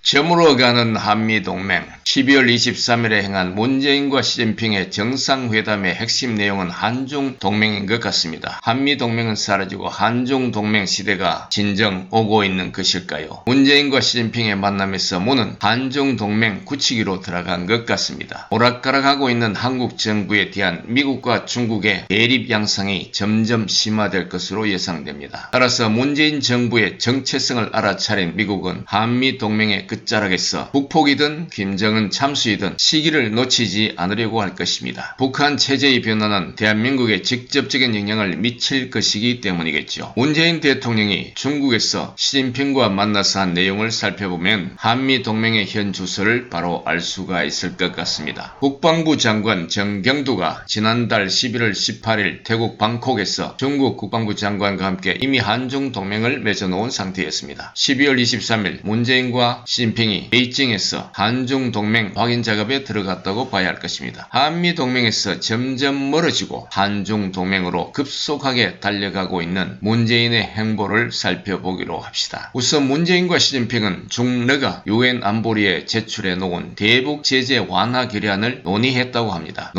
저물어가는 한미동맹. 12월 23일에 행한 문재인과 시진핑의 정상회담의 핵심 내용은 한중동맹인 것 같습니다. 한미동맹은 사라지고 한중동맹 시대가 진정 오고 있는 것일까요? 문재인과 시진핑의 만남에서 문은 한중동맹 굳히기로 들어간 것 같습니다. 오락가락하고 있는 한국 정부에 대한 미국과 중국의 대립 양상이 점점 심화될 것으로 예상됩니다. 따라서 문재인 정부의 정체성을 알아차린 미국은 한미동맹의 끝자락에서 북폭이든 김정은 참수이든 시기를 놓치지 않으려고 할 것입니다. 북한 체제의 변화는 대한민국에 직접적인 영향을 미칠 것이기 때문이겠죠. 문재인 대통령이 중국에서 시진핑과 만나서 한 내용을 살펴보면 한미동맹의 현 주소를 바로 알 수가 있을 것 같습니다. 국방부 장관 정경두가 지난달 11월 18일 태국 방콕에서 중국 국방부 장관과 함께 이미 한중동맹을 맺어놓은 상태였습니다. 12월 23일 문재인과 시진핑이 베이징에서 한중동맹 확인 작업에 들어갔다고 봐야 할 것입니다. 한미동맹에서 점점 멀어지고 한중동맹으로 급속하게 달려가고 있는 문재인의 행보를 살펴보기로 합시다. 우선 문재인과 시진핑은 중러가 UN 안보리에 제출해 놓은 대북 제재 완화 결의안을 논의했다고 합니다.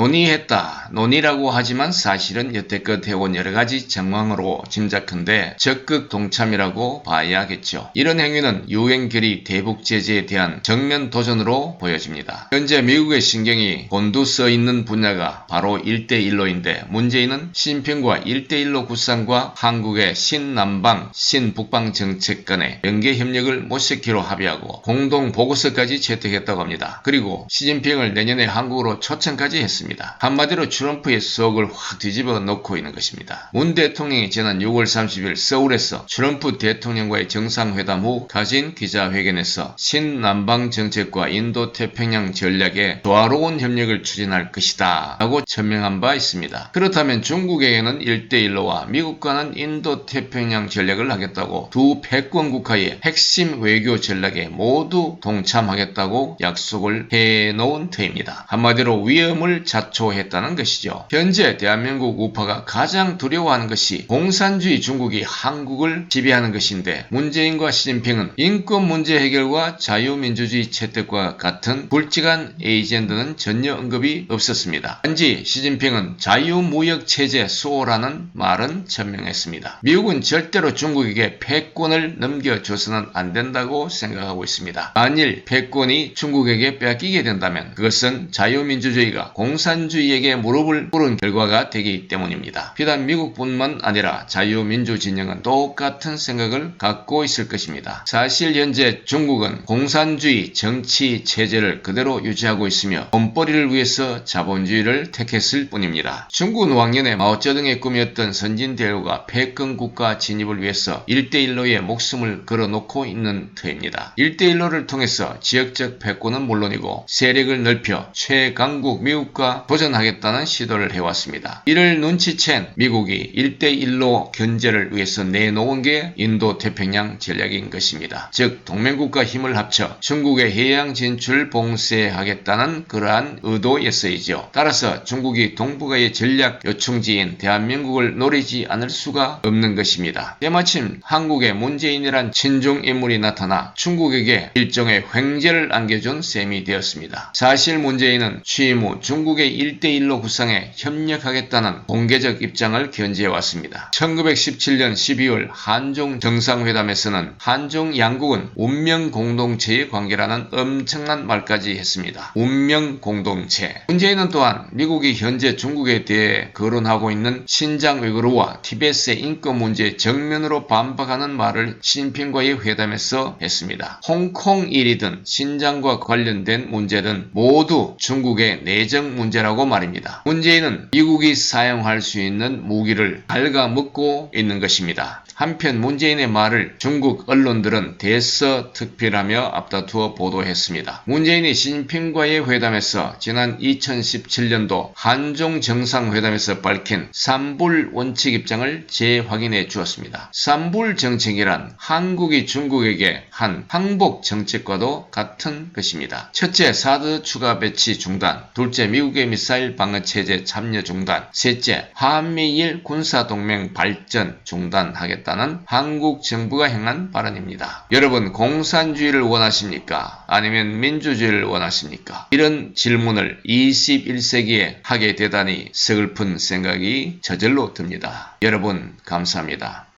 논의라고 하지만 사실은 여태껏 해온 여러가지 정황으로 짐작한데 적극 동참이라고 봐야겠죠. 이런 행위는 UN 결의 대북 제재에 대한 정면 도전으로 보여집니다. 현재 미국의 신경이 곤두서 있는 분야가 바로 1대1로인데 문재인은 시진핑과 1대1로 구상과 한국의 신남방, 신북방 정책 간의 연계 협력을 모색기로 합의하고 공동 보고서까지 채택했다고 합니다. 그리고 시진핑을 내년에 한국으로 초청까지 했습니다. 한마디로 트럼프의 속을 확 뒤집어 놓고 있는 것입니다. 문 대통령이 지난 6월 30일 서울에서 트럼프 대통령과의 정상회담 후 가진 기자회견에서 신남방 정책과 인도태평양 전략에 조화로운 협력을 추진할 것이다 라고 천명한 바 있습니다. 그렇다면 중국에게는 1대1로와 미국과는 인도태평양 전략을 하겠다고 두 패권 국가의 핵심 외교 전략에 모두 동참하겠다고 약속을 해놓은 터입니다. 한마디로 위험을 자초했다는 것이죠. 현재 대한민국 우파가 가장 두려워하는 것이 공산주의 중국이 한국을 지배하는 것인데 문재인과 시진핑은 인권 문제 해결과 자유민주주의 채택과 같은 굵직한 에이젠더는 전혀 언급이 없었습니다. 단지 시진핑은 자유무역체제 수호라는 말은 천명했습니다. 미국은 절대로 중국에게 패권을 넘겨줘서는 안 된다고 생각하고 있습니다. 만일 패권이 중국에게 뺏기게 된다면 그것은 자유민주주의가 공산주의에게 무릎을 꿇은 결과가 되기 때문입니다. 비단 미국뿐만 아니라 자유민주 진영은 똑같은 생각을 갖고 있을 것입니다. 사실 현재 중국은 공산주의 정치 체제를 그대로 유지하고 있으며 돈벌이를 위해서 자본주의를 택했을 뿐입니다. 중국은 왕년에 마오쩌둥의 꿈이었던 선진대륙과 패권 국가 진입을 위해서 1대1로의 목숨을 걸어놓고 있는 터입니다. 1대1로를 통해서 지역적 패권은 물론이고 세력을 넓혀 최강국 미국과 도전하겠다는 시도를 해왔습니다. 이를 눈치챈 미국이 1대1로 견제를 위해서 내놓은 게 인도태평양 전략인 것입니다. 즉 동맹국가 힘을 합쳐 중국의 해양 진출 봉쇄하겠다는 그러한 의도였어이죠. 따라서 중국이 동북아의 전략 요충지인 대한민국을 노리지 않을 수가 없는 것입니다. 때마침 한국에 문재인이란 친중 인물이 나타나 중국에게 일종의 횡재를 안겨준 셈이 되었습니다. 사실 문재인은 취임 후 중국의 1대1로 구상에 협력하겠다는 공개적 입장을 견지해왔습니다. 1917년 12월 한중 정상회담에서는 한중 양국은 운명공동체의 관계라는 엄청난 말까지 했습니다. 운명공동체. 문재인은 또한 미국이 현재 중국에 대해 거론하고 있는 신장 위구르와 티베트의 인권 문제에 정면으로 반박하는 말을 시진핑과의 회담에서 했습니다. 홍콩 일이든 신장과 관련된 문제든 모두 중국의 내정 문제라고 말입니다. 문재인은 미국이 사용할 수 있는 무기를 갉아먹고 있는 것입니다. 한편 문재인의 말을 중국 언론들은 대서특필하며 앞다투어 보도했습니다. 문재인 문재인이 시진핑과의 회담에서 지난 2017년도 한중 정상회담에서 밝힌 삼불 원칙 입장을 재확인해 주었습니다. 삼불 정책이란 한국이 중국에게 한 항복 정책과도 같은 것입니다. 첫째, 사드 추가 배치 중단. 둘째, 미국의 미사일 방어 체제 참여 중단. 셋째, 한미일 군사동맹 발전 중단하겠다는 한국 정부가 행한 발언입니다. 여러분, 공산주의를 원하십니까? 아니면 민주주의를 원하십니까? 이런 질문을 21세기에 하게 되다니 서글픈 생각이 저절로 듭니다. 여러분, 감사합니다.